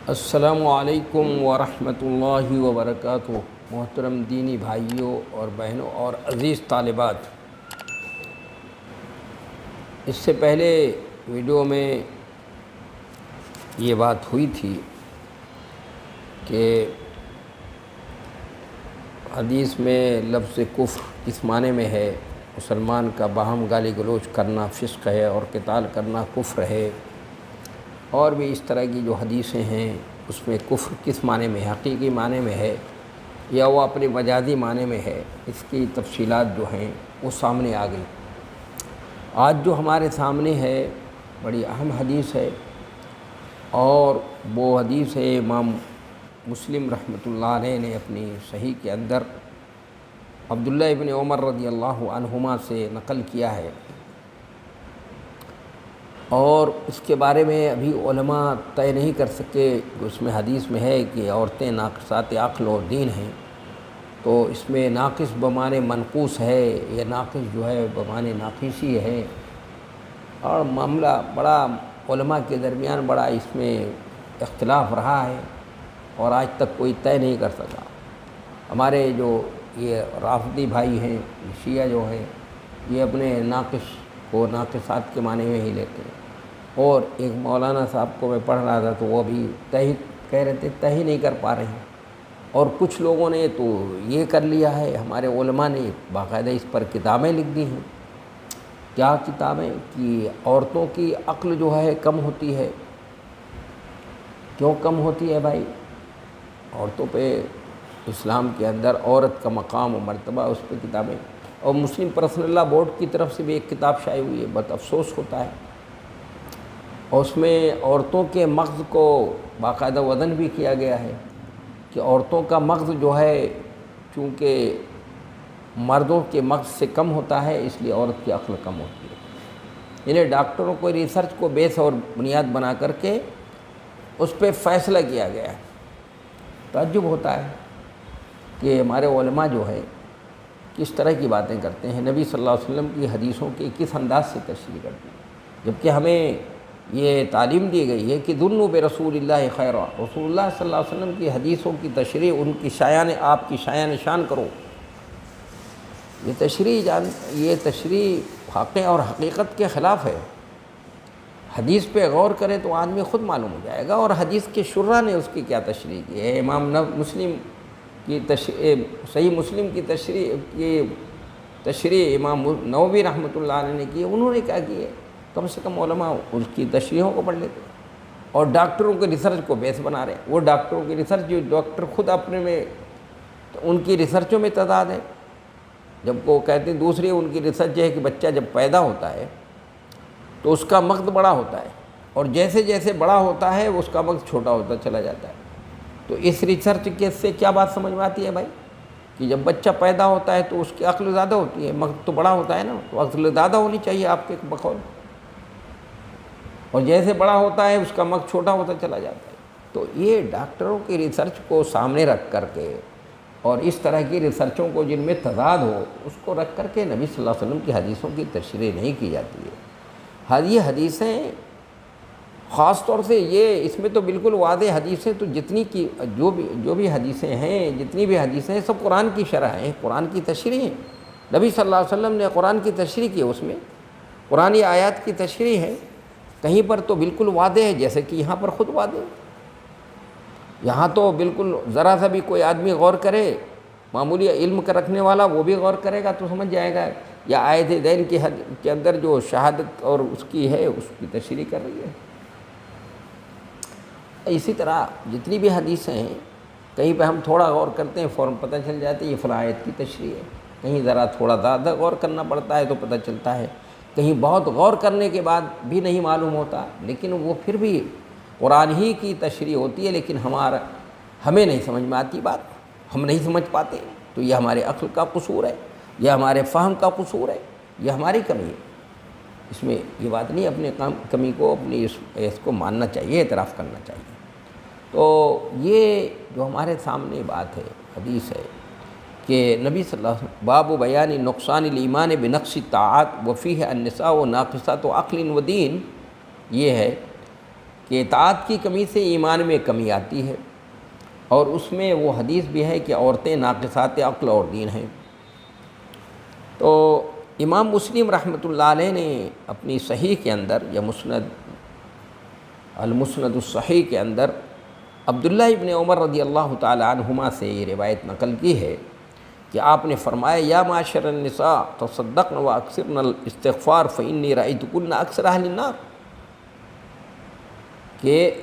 السلام علیکم ورحمۃ اللہ وبرکاتہ۔ محترم دینی بھائیوں اور بہنوں اور عزیز طالبات، اس سے پہلے ویڈیو میں یہ بات ہوئی تھی کہ حدیث میں لفظ کفر کس معنی میں ہے، مسلمان کا باہم گالی گلوچ کرنا فسق ہے اور قتال کرنا کفر ہے، اور بھی اس طرح کی جو حدیثیں ہیں اس میں کفر کس معنی میں حقیقی معنی میں ہے یا وہ اپنے مجازی معنی میں ہے، اس کی تفصیلات جو ہیں وہ سامنے آ گئی۔ آج جو ہمارے سامنے ہے بڑی اہم حدیث ہے، اور وہ حدیث ہے امام مسلم رحمۃ اللہ علیہ نے اپنی صحیح کے اندر عبداللہ ابن عمر رضی اللہ عنہما سے نقل کیا ہے، اور اس کے بارے میں ابھی علماء طے نہیں کر سکے۔ اس میں حدیث میں ہے کہ عورتیں ناقصات عقل اور دین ہیں، تو اس میں ناقص بمعنی منقوص ہے یا ناقص جو ہے بمعنی ناقصی ہے، اور معاملہ بڑا علماء کے درمیان بڑا اس میں اختلاف رہا ہے، اور آج تک کوئی طے نہیں کر سکا۔ ہمارے جو یہ رافضی بھائی ہیں، شیعہ جو ہیں، یہ اپنے ناقص کو ناقصات کے معنی میں ہی لیتے ہیں، اور ایک مولانا صاحب کو میں پڑھ رہا تھا تو وہ بھی کہہ رہے تھے طے ہی نہیں کر پا رہے ہیں، اور کچھ لوگوں نے تو یہ کر لیا ہے، ہمارے علماء نے باقاعدہ اس پر کتابیں لکھ دی ہیں۔ کیا کتابیں؟ کہ عورتوں کی عقل جو ہے کم ہوتی ہے۔ کیوں کم ہوتی ہے بھائی؟ عورتوں پہ اسلام کے اندر عورت کا مقام و مرتبہ، اس پہ کتابیں، اور مسلم پرسنل لا بورڈ کی طرف سے بھی ایک کتاب شائع ہوئی ہے، بہت افسوس ہوتا ہے، اور اس میں عورتوں کے مغز کو باقاعدہ وزن بھی کیا گیا ہے کہ عورتوں کا مغز جو ہے چونکہ مردوں کے مغز سے کم ہوتا ہے، اس لیے عورت کی عقل کم ہوتی ہے۔ انہیں ڈاکٹروں کو ریسرچ کو بیس اور بنیاد بنا کر کے اس پہ فیصلہ کیا گیا ہے۔ تعجب ہوتا ہے کہ ہمارے علماء جو ہے کس طرح کی باتیں کرتے ہیں، نبی صلی اللہ علیہ وسلم کی حدیثوں کی کس انداز سے تشریح کرتے ہیں، جبکہ ہمیں یہ تعلیم دی گئی ہے کہ ظنوا برسول اللہ خیرا، رسول اللہ صلی اللہ علیہ وسلم کی حدیثوں کی تشریح، ان کی شایان آپ کی شایان شان کرو۔ یہ تشریح حق اور حقیقت کے خلاف ہے۔ حدیث پہ غور کرے تو آدمی خود معلوم ہو جائے گا، اور حدیث کے شرح نے اس کی کیا تشریح کی ہے۔ امام مسلم کی صحیح مسلم کی تشریح امام نووی رحمۃ اللہ علیہ نے کی ہے، انہوں نے کیا کی ہے؟ کم سے کم علماء اس کی تشریحوں کو پڑھ لیتے ہیں، اور ڈاکٹروں کے ریسرچ کو بیس بنا رہے ہیں۔ وہ ڈاکٹروں کی ریسرچ، جو ڈاکٹر خود اپنے میں ان کی ریسرچوں میں تعداد ہے، جب وہ کہتے ہیں دوسری ان کی ریسرچ یہ ہے کہ بچہ جب پیدا ہوتا ہے تو اس کا مغز بڑا ہوتا ہے، اور جیسے جیسے بڑا ہوتا ہے اس کا مغز چھوٹا ہوتا چلا جاتا ہے۔ تو اس ریسرچ کے سے کیا بات سمجھ میں آتی ہے بھائی؟ کہ جب بچہ پیدا ہوتا ہے تو اس کی عقل زیادہ ہوتی ہے، مغز تو بڑا ہوتا ہے نا، تو عقل زیادہ ہونی چاہیے آپ کے بقول، اور جیسے بڑا ہوتا ہے اس کا مغز چھوٹا ہوتا چلا جاتا ہے۔ تو یہ ڈاکٹروں کی ریسرچ کو سامنے رکھ کر کے، اور اس طرح کی ریسرچوں کو جن میں تضاد ہو، اس کو رکھ کر کے نبی صلی اللہ علیہ وسلم کی حدیثوں کی تشریح نہیں کی جاتی ہے۔ یہ حدیثیں خاص طور سے اس میں تو بالکل واضح حدیثیں، تو جتنی کی جو بھی حدیثیں ہیں، جتنی بھی حدیثیں ہیں، سب قرآن کی شرح ہیں، قرآن کی تشریح ہیں۔ نبی صلی اللہ علیہ وسلم نے قرآن کی تشریح کی، اس میں قرآنی آیات کی تشریح ہے، کہیں پر تو بالکل واضح ہے، جیسے کہ یہاں پر خود واضح ہے۔ یہاں تو بالکل ذرا سا بھی کوئی آدمی غور کرے، معمولی علم کا رکھنے والا، وہ بھی غور کرے گا تو سمجھ جائے گا یا آیت دین کے اندر جو شہادت اور اس کی ہے اس کی تشریح کر رہی ہے۔ اسی طرح جتنی بھی حدیثیں ہیں، کہیں پہ ہم تھوڑا غور کرتے ہیں فوراً پتہ چل جاتا ہے یہ فلاں آیت کی تشریح ہے، کہیں ذرا تھوڑا زیادہ غور کرنا پڑتا ہے تو پتہ چلتا ہے، کہیں بہت غور کرنے کے بعد بھی نہیں معلوم ہوتا، لیکن وہ پھر بھی قرآن ہی کی تشریح ہوتی ہے، لیکن ہمیں نہیں سمجھ میں آتی بات، ہم نہیں سمجھ پاتے، تو یہ ہمارے عقل کا قصور ہے، یہ ہمارے فہم کا قصور ہے، یہ ہماری کمی ہے۔ اس میں یہ بات نہیں، اپنے کمی کو اپنی اس کو ماننا چاہیے، اعتراف کرنا چاہیے۔ تو یہ جو ہمارے سامنے بات ہے، حدیث ہے کہ نبی صلی اللہ علیہ وسلم باب بیان نقصان الایمان بنقص الطاعات وفیہ النساء و ناقصات و عقل و دین، یہ ہے کہ اطاعت کی کمی سے ایمان میں کمی آتی ہے، اور اس میں وہ حدیث بھی ہے کہ عورتیں ناقصات عقل اور دین ہیں۔ تو امام مسلم رحمۃ اللہ علیہ نے اپنی صحیح کے اندر یا المسند الصحیح کے اندر عبداللہ ابن عمر رضی اللہ تعالی عنہما سے یہ روایت نقل کی ہے کہ آپ نے فرمایا یا معاشر النساء تصدقن واکثرن الاستغفار فانی رأیتکن اکثر اہل النار، کہ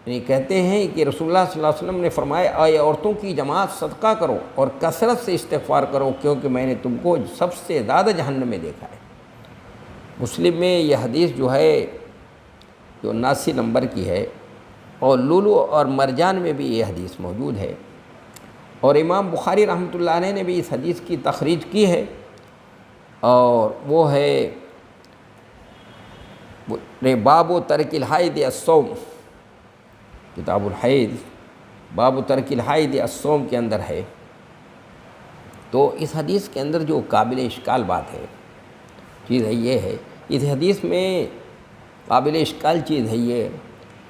یعنی کہتے ہیں کہ رسول اللہ صلی اللہ علیہ وسلم نے فرمایا اے عورتوں کی جماعت صدقہ کرو اور کثرت سے استغفار کرو، کیونکہ میں نے تم کو سب سے زیادہ جہنم میں دیکھا ہے۔ مسلم میں یہ حدیث جو ہے جو 79 نمبر کی ہے، اور لولو اور مرجان میں بھی یہ حدیث موجود ہے، اور امام بخاری رحمۃ اللہ علیہ نے بھی اس حدیث کی تخریج کی ہے، اور وہ ہے باب ترک الحید الصوم، کتاب الحید باب ترک الحید الصوم کے اندر ہے۔ تو اس حدیث کے اندر جو قابل اشکال بات ہے چیز ہے یہ ہے، اس حدیث میں قابل اشکال چیز ہے یہ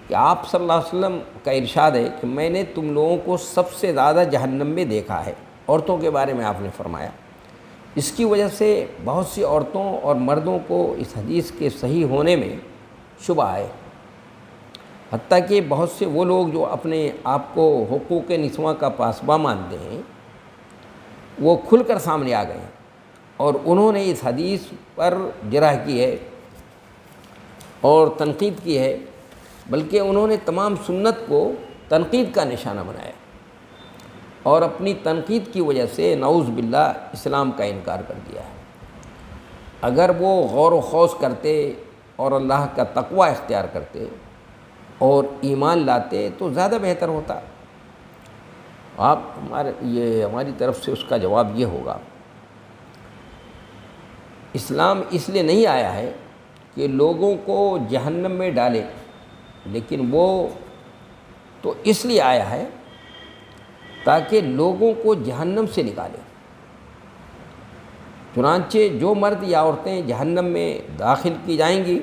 کہ آپ صلی اللہ علیہ وسلم کا ارشاد ہے کہ میں نے تم لوگوں کو سب سے زیادہ جہنم میں دیکھا ہے، عورتوں کے بارے میں آپ نے فرمایا۔ اس کی وجہ سے بہت سی عورتوں اور مردوں کو اس حدیث کے صحیح ہونے میں شبہ ہے، حتیٰ کہ بہت سے وہ لوگ جو اپنے آپ کو حقوق نسواں کا پاسباں مانتے ہیں وہ کھل کر سامنے آ گئے ہیں، اور انہوں نے اس حدیث پر جرح کی ہے اور تنقید کی ہے، بلکہ انہوں نے تمام سنت کو تنقید کا نشانہ بنایا، اور اپنی تنقید کی وجہ سے نعوذ باللہ اسلام کا انکار کر دیا ہے۔ اگر وہ غور و خوض کرتے اور اللہ کا تقوی اختیار کرتے اور ایمان لاتے تو زیادہ بہتر ہوتا۔ ہماری طرف سے اس کا جواب یہ ہوگا، اسلام اس لیے نہیں آیا ہے کہ لوگوں کو جہنم میں ڈالے، لیکن وہ تو اس لیے آیا ہے تاکہ لوگوں کو جہنم سے نکالے۔ چنانچہ جو مرد یا عورتیں جہنم میں داخل کی جائیں گی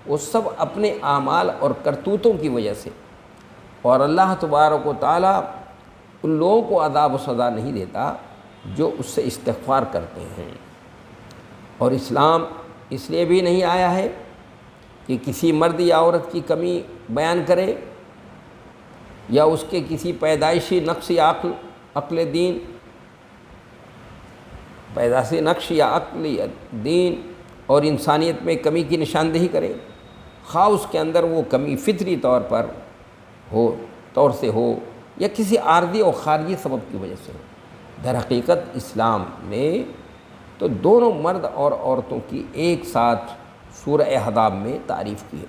وہ سب اپنے اعمال اور کرتوتوں کی وجہ سے، اور اللہ تبارک و تعالیٰ ان لوگوں کو عذاب و سزا نہیں دیتا جو اس سے استغفار کرتے ہیں۔ اور اسلام اس لیے بھی نہیں آیا ہے کہ کسی مرد یا عورت کی کمی بیان کرے یا اس کے کسی پیدائشی نقص یا عقل دین، پیدائشی نقش یا عقل یا دین اور انسانیت میں کمی کی نشاندہی کرے، خواہ اس کے اندر وہ کمی فطری طور سے ہو یا کسی عارضی اور خارجی سبب کی وجہ سے ہو۔ در حقیقت اسلام نے تو دونوں مرد اور عورتوں کی ایک ساتھ سورہ احزاب میں تعریف کی ہے،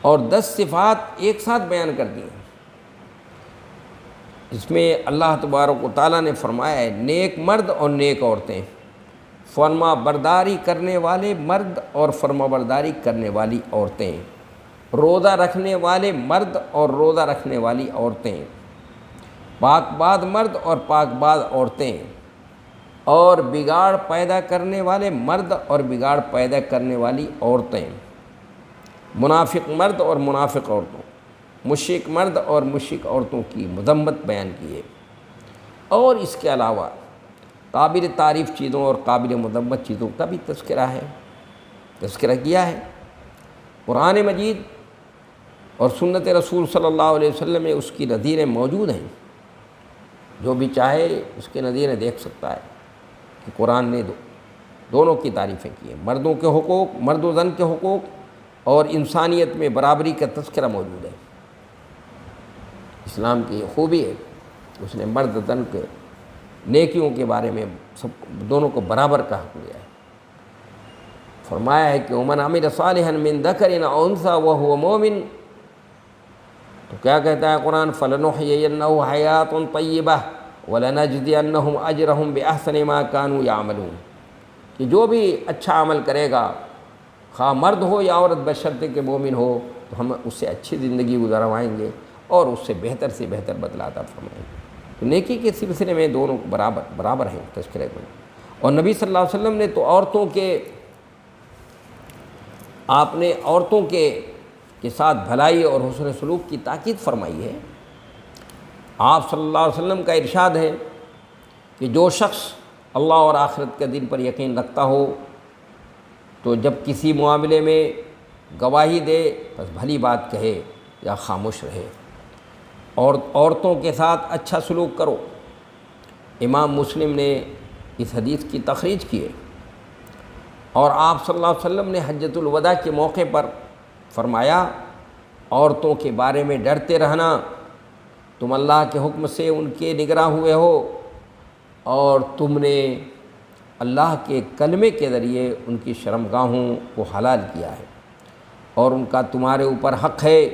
اور 10 صفات ایک ساتھ بیان کر دی ہیں۔ اس میں اللہ تبارک و تعالیٰ نے فرمایا ہے نیک مرد اور نیک عورتیں، فرما برداری کرنے والے مرد اور فرما برداری کرنے والی عورتیں، روزہ رکھنے والے مرد اور روزہ رکھنے والی عورتیں، پاک باز مرد اور پاک باز عورتیں، اور بگاڑ پیدا کرنے والے مرد اور بگاڑ پیدا کرنے والی عورتیں، منافق مرد اور منافق عورتوں، مشرک مرد اور مشرک عورتوں کی مذمت بیان کی ہے۔ اور اس کے علاوہ قابل تعریف چیزوں اور قابل مذمت چیزوں کا بھی تذکرہ کیا ہے۔ قرآن مجید اور سنت رسول صلی اللہ علیہ وسلم میں اس کی نظیریں موجود ہیں، جو بھی چاہے اس کے نظیریں دیکھ سکتا ہے کہ قرآن نے دونوں کی تعریفیں کی ہیں، مردوں کے حقوق، مرد و زن کے حقوق اور انسانیت میں برابری کا تذکرہ موجود ہے۔ اسلام کی یہ خوبی ہے، اس نے مرد زن کے نیکیوں کے بارے میں دونوں کو برابر کا حق دیا ہے۔ فرمایا ہے کہ ومن عمل صالحا من ذکر او انثی وهو مؤمن، تو کیا کہتا ہے قرآن، فلنحیینہ حیاۃ طیبہ ولنجزینہم اجرہم باحسن ما کانوا یعملون، کہ جو بھی اچھا عمل کرے گا، خواہ مرد ہو یا عورت، بشرطے کہ مومن ہو، تو ہم اس سے اچھی زندگی گزروائیں گے اور اس سے بہتر بدلہ عطا فرمائیں گے۔ تو نیکی کے سلسلے میں دونوں برابر ہیں تذکرے میں۔ اور نبی صلی اللہ علیہ وسلم نے تو عورتوں کے آپ نے عورتوں کے ساتھ بھلائی اور حسن سلوک کی تاکید فرمائی ہے۔ آپ صلی اللہ علیہ وسلم کا ارشاد ہے کہ جو شخص اللہ اور آخرت کے دن پر یقین رکھتا ہو تو جب کسی معاملے میں گواہی دے بس بھلی بات کہے یا خاموش رہے، اور عورتوں کے ساتھ اچھا سلوک کرو۔ امام مسلم نے اس حدیث کی تخریج کی ہے، اور آپ صلی اللہ علیہ وسلم نے حجۃ الوداع کے موقع پر فرمایا، عورتوں کے بارے میں ڈرتے رہنا، تم اللہ کے حکم سے ان کے نگراں ہوئے ہو، اور تم نے اللہ کے کلمے کے ذریعے ان کی شرمگاہوں کو حلال کیا ہے، اور ان کا تمہارے اوپر حق ہے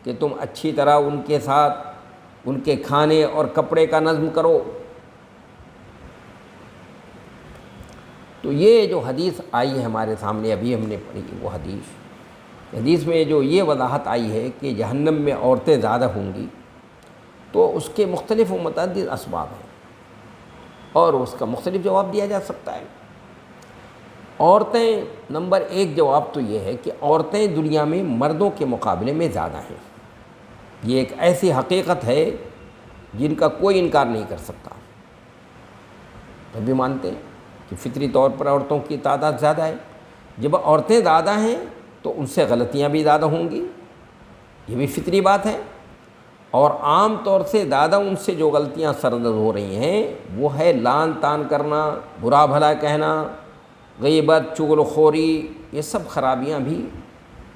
کہ تم اچھی طرح ان کے ساتھ ان کے کھانے اور کپڑے کا نظم کرو۔ تو یہ جو حدیث آئی ہے ہمارے سامنے، ابھی ہم نے پڑھی وہ حدیث میں جو یہ وضاحت آئی ہے کہ جہنم میں عورتیں زیادہ ہوں گی، تو اس کے مختلف و متعدد اسباب ہیں اور اس کا مختلف جواب دیا جا سکتا ہے۔ عورتیں، نمبر ایک جواب تو یہ ہے کہ عورتیں دنیا میں مردوں کے مقابلے میں زیادہ ہیں۔ یہ ایک ایسی حقیقت ہے جن کا کوئی انکار نہیں کر سکتا۔ ہم بھی مانتے ہیں کہ فطری طور پر عورتوں کی تعداد زیادہ ہے۔ جب عورتیں زیادہ ہیں تو ان سے غلطیاں بھی زیادہ ہوں گی، یہ بھی فطری بات ہے، اور عام طور سے زیادہ ان سے جو غلطیاں سرزد ہو رہی ہیں وہ ہے لعن طعن کرنا، برا بھلا کہنا، غیبت، چغل خوری، یہ سب خرابیاں بھی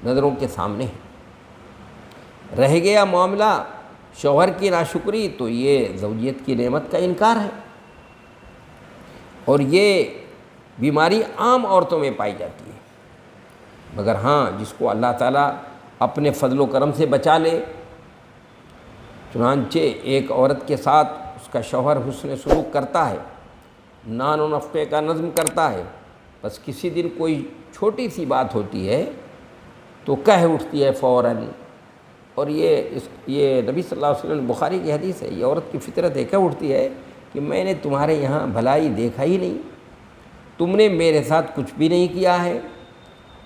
نظروں کے سامنے ہیں۔ رہ گیا معاملہ شوہر کی ناشکری، تو یہ زوجیت کی نعمت کا انکار ہے، اور یہ بیماری عام عورتوں میں پائی جاتی ہے۔ مگر ہاں، جس کو اللہ تعالیٰ اپنے فضل و کرم سے بچا لے، چنانچہ ایک عورت کے ساتھ اس کا شوہر حسن سلوک کرتا ہے، نان و نفقے کا نظم کرتا ہے، بس کسی دن کوئی چھوٹی سی بات ہوتی ہے تو کہہ اٹھتی ہے فوراً، اور یہ نبی صلی اللہ علیہ وسلم بخاری کی حدیث ہے، یہ عورت کی فطرت ہے، کہہ اٹھتی ہے کہ میں نے تمہارے یہاں بھلائی دیکھا ہی نہیں، تم نے میرے ساتھ کچھ بھی نہیں کیا ہے۔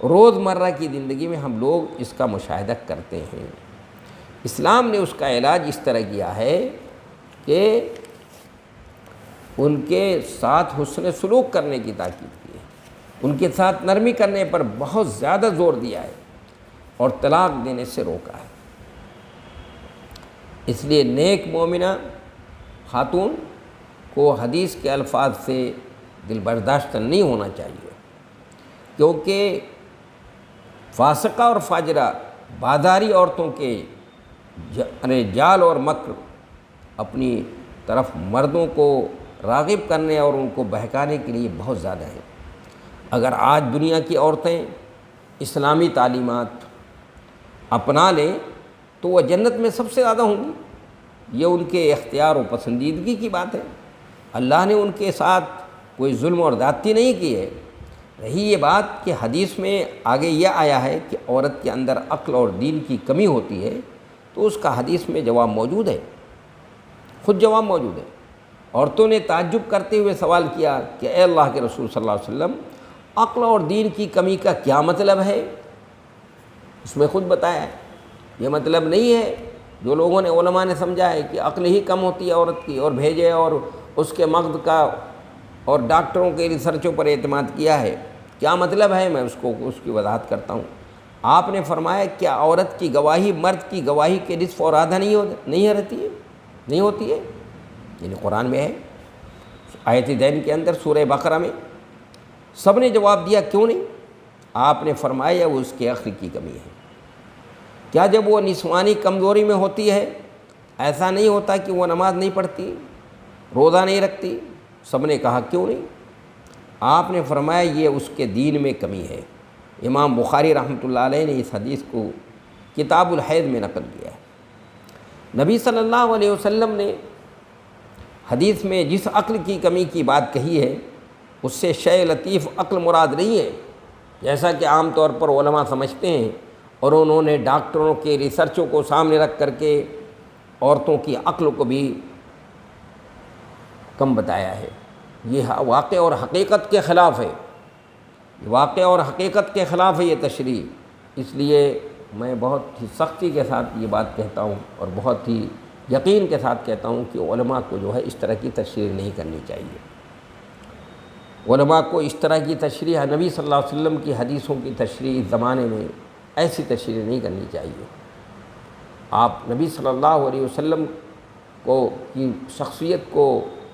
روز مرہ کی زندگی میں ہم لوگ اس کا مشاہدہ کرتے ہیں۔ اسلام نے اس کا علاج اس طرح کیا ہے کہ ان کے ساتھ حسن سلوک کرنے کی تاکید کی ہے، ان کے ساتھ نرمی کرنے پر بہت زیادہ زور دیا ہے، اور طلاق دینے سے روکا ہے۔ اس لیے نیک مومنہ خاتون کو حدیث کے الفاظ سے دل برداشت نہیں ہونا چاہیے، کیونکہ فاسقہ اور فاجرہ بازاری عورتوں کے جال اور مکر اپنی طرف مردوں کو راغب کرنے اور ان کو بہکانے کے لیے بہت زیادہ ہیں۔ اگر آج دنیا کی عورتیں اسلامی تعلیمات اپنا لیں تو وہ جنت میں سب سے زیادہ ہوں گی۔ یہ ان کے اختیار و پسندیدگی کی بات ہے، اللہ نے ان کے ساتھ کوئی ظلم اور زیادتی نہیں کی ہے۔ رہی یہ بات کہ حدیث میں آگے یہ آیا ہے کہ عورت کے اندر عقل اور دین کی کمی ہوتی ہے، تو اس کا حدیث میں جواب موجود ہے، خود جواب موجود ہے۔ عورتوں نے تعجب کرتے ہوئے سوال کیا کہ اے اللہ کے رسول صلی اللہ علیہ وسلم، عقل اور دین کی کمی کا کیا مطلب ہے؟ اس میں خود بتایا ہے، یہ مطلب نہیں ہے جو لوگوں نے علماء نے سمجھا ہے کہ عقل ہی کم ہوتی ہے عورت کی، اور بھیجے اور اس کے مغز کا اور ڈاکٹروں کے ریسرچوں پر اعتماد کیا ہے۔ کیا مطلب ہے؟ میں اس کی وضاحت کرتا ہوں۔ آپ نے فرمایا کیا عورت کی گواہی مرد کی گواہی کے نصف اور آدھا نہیں ہوتی ہے؟ یعنی قرآن میں ہے، آیت دین کے اندر سورہ بقرہ میں۔ سب نے جواب دیا کیوں نہیں؟ آپ نے فرمایا وہ اس کے عقل کی کمی ہے۔ کیا جب وہ نسوانی کمزوری میں ہوتی ہے ایسا نہیں ہوتا کہ وہ نماز نہیں پڑھتی، روزہ نہیں رکھتی؟ سب نے کہا کیوں نہیں؟ آپ نے فرمایا یہ اس کے دین میں کمی ہے۔ امام بخاری رحمۃ اللہ علیہ نے اس حدیث کو کتاب الحیض میں نقل کیا ہے۔ نبی صلی اللہ علیہ وسلم نے حدیث میں جس عقل کی کمی کی بات کہی ہے اس سے شے لطیف عقل مراد نہیں ہے، جیسا کہ عام طور پر علماء سمجھتے ہیں، اور انہوں نے ڈاکٹروں کے ریسرچوں کو سامنے رکھ کر کے عورتوں کی عقل کو بھی کم بتایا ہے۔ یہ واقع اور حقیقت کے خلاف ہے۔ واقع اور حقیقت کے خلاف ہے یہ تشریح۔ اس لیے میں بہت ہی سختی کے ساتھ یہ بات کہتا ہوں اور بہت ہی یقین کے ساتھ کہتا ہوں کہ علماء کو جو ہے اس طرح کی تشریح نہیں کرنی چاہیے۔ علماء کو اس طرح کی تشریح، نبی صلی اللہ علیہ وسلم کی حدیثوں کی تشریح اس زمانے میں ایسی تشریح نہیں کرنی چاہیے۔ آپ نبی صلی اللہ علیہ وسلم کی شخصیت کو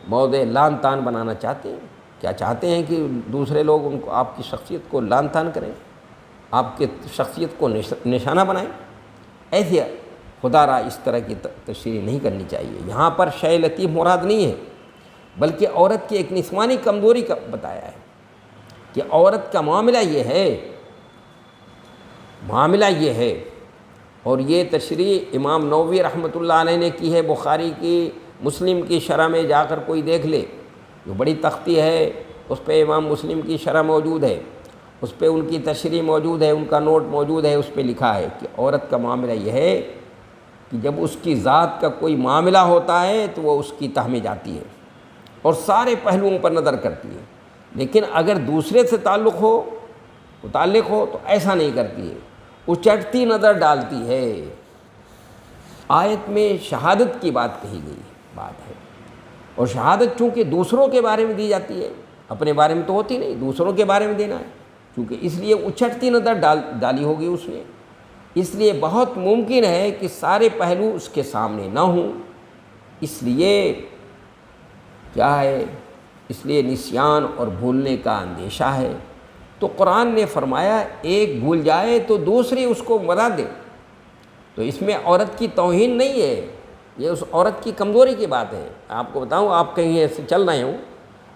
موضع لعن طعن بنانا چاہتے ہیں؟ کیا چاہتے ہیں کہ دوسرے لوگ ان کو آپ کی شخصیت کو لعن طعن کریں، آپ کی شخصیت کو نشانہ بنائیں؟ ایسے خدا را اس طرح کی تشریح نہیں کرنی چاہیے۔ یہاں پر شے لطیف مراد نہیں ہے، بلکہ عورت کی ایک نسوانی کمزوری کا بتایا ہے کہ عورت کا معاملہ یہ ہے اور یہ تشریح امام نووی رحمۃ اللہ علیہ نے کی ہے۔ بخاری کی، مسلم کی شرح میں جا کر کوئی دیکھ لے، جو بڑی تختی ہے اس پہ امام مسلم کی شرح موجود ہے، اس پہ ان کی تشریح موجود ہے، ان کا نوٹ موجود ہے، اس پہ لکھا ہے کہ عورت کا معاملہ یہ ہے کہ جب اس کی ذات کا کوئی معاملہ ہوتا ہے تو وہ اس کی تہ میں جاتی ہے اور سارے پہلوؤں پر نظر کرتی ہے، لیکن اگر دوسرے سے تعلق ہو تو ایسا نہیں کرتی ہے، اچٹتی نظر ڈالتی ہے۔ آیت میں شہادت کی بات کہی گئی بات ہے، اور شہادت چونکہ دوسروں کے بارے میں دی جاتی ہے، اپنے بارے میں تو ہوتی نہیں، دوسروں کے بارے میں دینا ہے، کیونکہ اس لیے اچٹتی نظر ڈالی ہوگی اس نے، اس لیے بہت ممکن ہے کہ سارے پہلو اس کے سامنے نہ ہوں، اس لیے کیا ہے، اس لیے نسیان اور بھولنے کا اندیشہ ہے۔ تو قرآن نے فرمایا ایک بھول جائے تو دوسری اس کو بتا دے، تو اس میں عورت کی توہین نہیں ہے، یہ اس عورت کی کمزوری کی بات ہے۔ آپ کو بتاؤں، آپ کہیں ایسے چل رہے ہوں،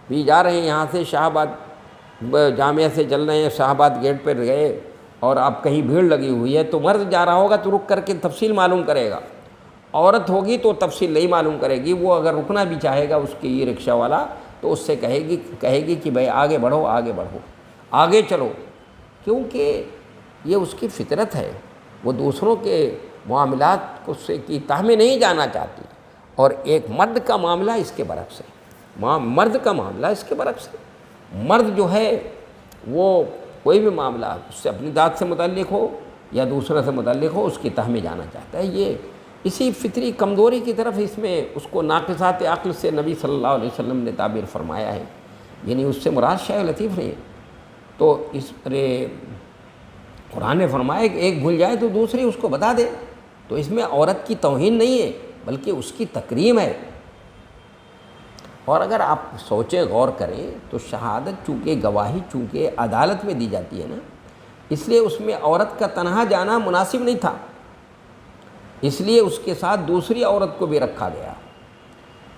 بھی جا رہے ہیں یہاں سے شاہ آباد جامعہ سے چل رہے ہیں، شاہ آباد گیٹ پر گئے اور آپ کہیں بھیڑ لگی ہوئی ہے، تو مرد جا رہا ہوگا تو رک کر کے تفصیل معلوم کرے گا، عورت ہوگی تو تفصیل نہیں معلوم کرے گی۔ وہ اگر رکنا بھی چاہے گا اس کی یہ رکشہ والا تو اس سے کہے گی کہ بھائی آگے بڑھو، آگے چلو، کیونکہ یہ اس کی فطرت ہے، وہ دوسروں کے معاملات کو سے کی تہ میں نہیں جانا چاہتی۔ اور ایک مرد کا معاملہ اس کے برعکس ہے، مرد کا معاملہ اس کے برعکس ہے۔ مرد جو ہے وہ کوئی بھی معاملہ اس سے اپنی ذات سے متعلق ہو یا دوسرے سے متعلق ہو، اس کی تہ میں جانا چاہتا ہے۔ یہ اسی فطری کمزوری کی طرف اس میں اس کو ناقصات عقل سے نبی صلی اللہ علیہ وسلم نے تعبیر فرمایا ہے، یعنی اس سے مراد شے لطیف نہیں ہے۔ تو اس پر قرآن نے فرمایا کہ ایک بھول جائے تو دوسری اس کو بتا دے، تو اس میں عورت کی توہین نہیں ہے بلکہ اس کی تکریم ہے۔ اور اگر آپ سوچیں، غور کریں تو شہادت چونکہ گواہی چونکہ عدالت میں دی جاتی ہے نا، اس لیے اس میں عورت کا تنہا جانا مناسب نہیں تھا، اس لیے اس کے ساتھ دوسری عورت کو بھی رکھا گیا۔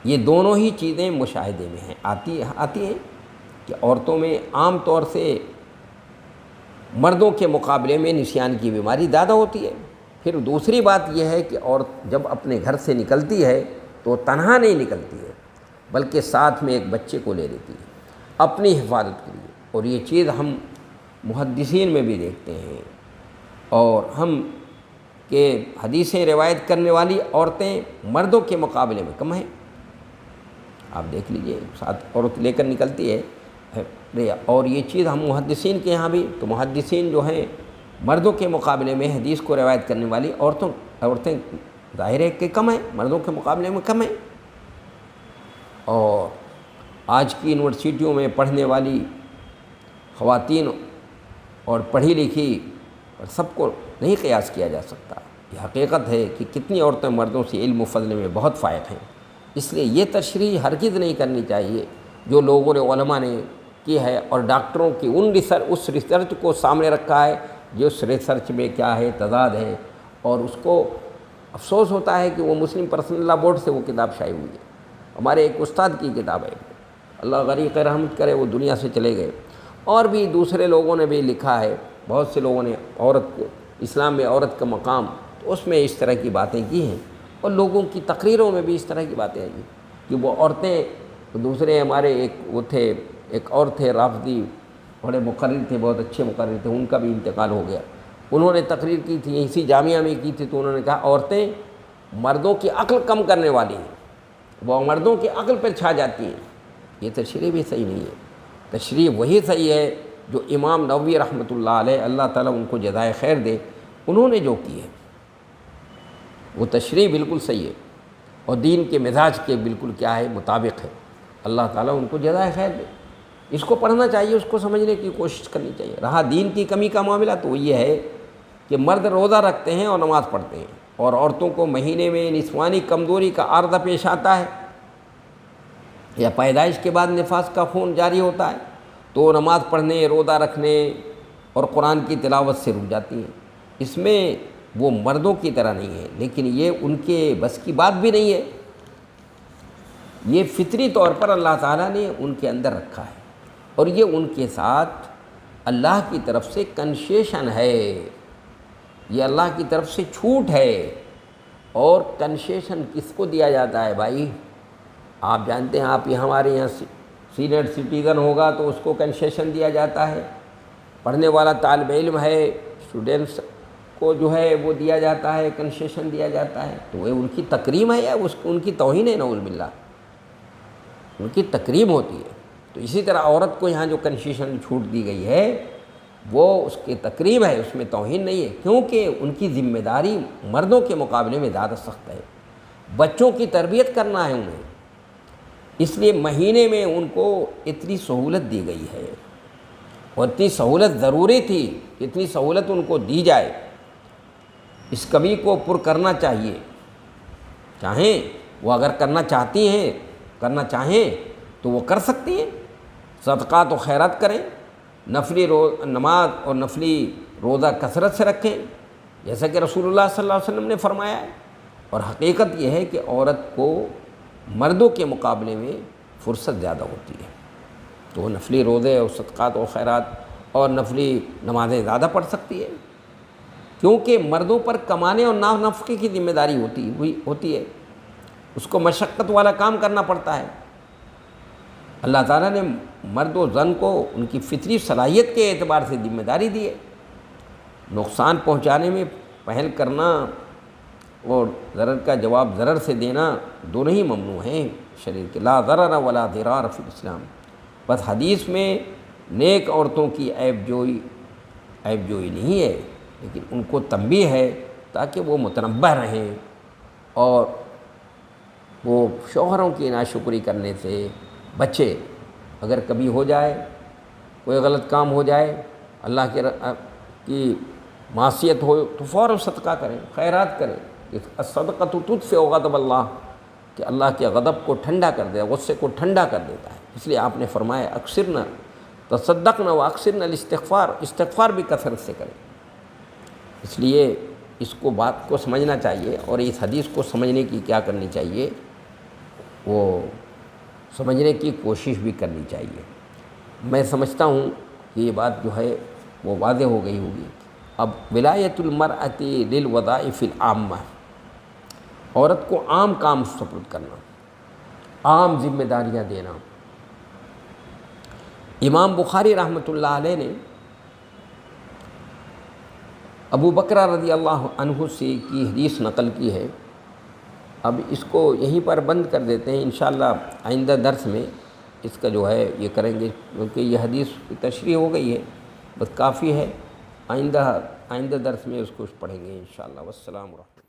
یہ دونوں ہی چیزیں مشاہدے میں ہیں، آتی ہیں کہ عورتوں میں عام طور سے مردوں کے مقابلے میں نسیان کی بیماری زیادہ ہوتی ہے۔ پھر دوسری بات یہ ہے کہ عورت جب اپنے گھر سے نکلتی ہے تو تنہا نہیں نکلتی ہے بلکہ ساتھ میں ایک بچے کو لے لیتی ہے اپنی حفاظت کے لیے، اور یہ چیز ہم محدثین میں بھی دیکھتے ہیں، اور ہم کہ حدیثیں روایت کرنے والی عورتیں مردوں کے مقابلے میں کم ہیں۔ آپ دیکھ لیجئے، ساتھ عورت لے کر نکلتی ہے، اور یہ چیز ہم محدثین کے یہاں بھی، تو محدثین جو ہیں مردوں کے مقابلے میں حدیث کو روایت کرنے والی عورتیں ظاہر ہے کہ کم ہیں، مردوں کے مقابلے میں کم ہیں۔ اور آج کی یونیورسٹیوں میں پڑھنے والی خواتین اور پڑھی لکھی اور سب کو نہیں قیاس کیا جا سکتا۔ یہ حقیقت ہے کہ کتنی عورتیں مردوں سے علم و فضل میں بہت فائق ہیں، اس لیے یہ تشریح ہرگز نہیں کرنی چاہیے جو لوگوں نے، علماء نے کی ہے، اور ڈاکٹروں کی اس ریسرچ کو سامنے رکھا ہے جس ریسرچ میں کیا ہے، تضاد ہے، اور اس کو افسوس ہوتا ہے کہ وہ مسلم پرسنل لا بورڈ سے وہ کتاب شائع ہوئی ہے۔ ہمارے ایک استاد کی کتاب ہے، اللہ غریق رحمت کرے، وہ دنیا سے چلے گئے، اور بھی دوسرے لوگوں نے بھی لکھا ہے، بہت سے لوگوں نے عورت کو، اسلام میں عورت کا مقام، تو اس میں اس طرح کی باتیں کی ہیں، اور لوگوں کی تقریروں میں بھی اس طرح کی باتیں ہیں کہ وہ عورتیں، دوسرے ہمارے ایک اور تھے رافضی، بڑے مقرر تھے، بہت اچھے مقرر تھے، ان کا بھی انتقال ہو گیا۔ انہوں نے تقریر کی تھی، اسی جامعہ میں کی تھی، تو انہوں نے کہا عورتیں مردوں کی عقل کم کرنے والی ہیں، وہ مردوں کی عقل پر چھا جاتی ہیں۔ یہ تشریح بھی صحیح نہیں ہے۔ تشریح وہی صحیح ہے جو امام نووی رحمۃ اللہ علیہ، اللہ تعالیٰ ان کو جزائے خیر دے، انہوں نے جو کی ہے وہ تشریح بالکل صحیح ہے اور دین کے مزاج کے بالکل کیا ہے مطابق ہے، اللہ تعالیٰ ان کو جزائے خیر دے۔ اس کو پڑھنا چاہیے، اس کو سمجھنے کی کوشش کرنی چاہیے۔ رہا دین کی کمی کا معاملہ تو یہ ہے کہ مرد روزہ رکھتے ہیں اور نماز پڑھتے ہیں، اور عورتوں کو مہینے میں نسوانی کمزوری کا عارضہ پیش آتا ہے یا پیدائش کے بعد نفاس کا خون جاری ہوتا ہے تو نماز پڑھنے، روزہ رکھنے اور قرآن کی تلاوت سے رک جاتی ہیں۔ اس میں وہ مردوں کی طرح نہیں ہے، لیکن یہ ان کے بس کی بات بھی نہیں ہے، یہ فطری طور پر اللہ تعالیٰ نے ان کے اندر رکھا ہے، اور یہ ان کے ساتھ اللہ کی طرف سے کنسیشن ہے، یہ اللہ کی طرف سے چھوٹ ہے۔ اور کنسیشن کس کو دیا جاتا ہے بھائی؟ آپ جانتے ہیں، آپ ہمارے یہاں سینئر سٹیزن ہوگا تو اس کو کنسیشن دیا جاتا ہے، پڑھنے والا طالب علم ہے، اسٹوڈنٹس کو جو ہے وہ دیا جاتا ہے، کنسیشن دیا جاتا ہے، تو وہ ان کی تکریم ہے یا ان کی توہین ہے؟ نعوذ باللہ، ان کی تکریم ہوتی ہے۔ تو اسی طرح عورت کو یہاں جو کنسیشن چھوٹ دی گئی ہے وہ اس کی تکریم ہے، اس میں توہین نہیں ہے، کیونکہ ان کی ذمہ داری مردوں کے مقابلے میں زیادہ سخت ہے، بچوں کی تربیت کرنا ہے انہیں، اس لیے مہینے میں ان کو اتنی سہولت دی گئی ہے، اور اتنی سہولت ضروری تھی کہ اتنی سہولت ان کو دی جائے، اس کمی کو پر کرنا چاہیے۔ چاہیں وہ اگر کرنا چاہتی ہیں، کرنا چاہیں تو وہ کر سکتی ہیں، صدقات و خیرات کریں، نفلی نماز اور نفلی روزہ کثرت سے رکھیں جیسا کہ رسول اللہ صلی اللہ علیہ وسلم نے فرمایا ہے۔ اور حقیقت یہ ہے کہ عورت کو مردوں کے مقابلے میں فرصت زیادہ ہوتی ہے، تو وہ نفلی روزے اور صدقات و خیرات اور نفلی نمازیں زیادہ پڑھ سکتی ہے، کیونکہ مردوں پر کمانے اور نفقے کی ذمہ داری ہوتی ہے، اس کو مشقت والا کام کرنا پڑتا ہے۔ اللہ تعالیٰ نے مرد و زن کو ان کی فطری صلاحیت کے اعتبار سے ذمہ داری دی ہے، نقصان پہنچانے میں پہل کرنا اور ضرر کا جواب ضرر سے دینا دونوں ہی ممنوع ہیں شریعت کے، لا ضرر ولا ضرار فی الاسلام۔ بس حدیث میں نیک عورتوں کی عیب جوئی نہیں ہے، لیکن ان کو تنبیہ ہے تاکہ وہ متنبہ رہیں اور وہ شوہروں کی ناشکری کرنے سے بچے۔ اگر کبھی ہو جائے، کوئی غلط کام ہو جائے، اللہ کی معصیت ہو تو فوراً صدقہ کریں، خیرات کریں۔ الصدقۃ تطفئ غضب اللہ، کہ اللہ کے غضب کو ٹھنڈا کر دے، غصے کو ٹھنڈا کر دیتا ہے۔ اس لیے آپ نے فرمایا اکثرنا تصدقنا واکثرنا الاستغفار، استغفار بھی کثرت سے کریں۔ اس لیے اس کو بات کو سمجھنا چاہیے، اور اس حدیث کو سمجھنے کی کیا کرنی چاہیے، وہ سمجھنے کی کوشش بھی کرنی چاہیے۔ میں سمجھتا ہوں کہ یہ بات جو ہے وہ واضح ہو گئی ہوگی۔ اب ولایت المرأۃ للوظائف العامہ، عورت کو عام کام سپرد کرنا، عام ذمہ داریاں دینا۔ امام بخاری رحمۃ اللہ علیہ نے ابو بکر رضی اللہ عنہ سے کی حدیث نقل کی ہے۔ اب اس کو یہیں پر بند کر دیتے ہیں، انشاءاللہ آئندہ درس میں اس کا جو ہے یہ کریں گے، کیونکہ یہ حدیث کی تشریح ہو گئی ہے، بس کافی ہے۔ آئندہ درس میں اس کو پڑھیں گے انشاءاللہ۔ والسلام علیکم۔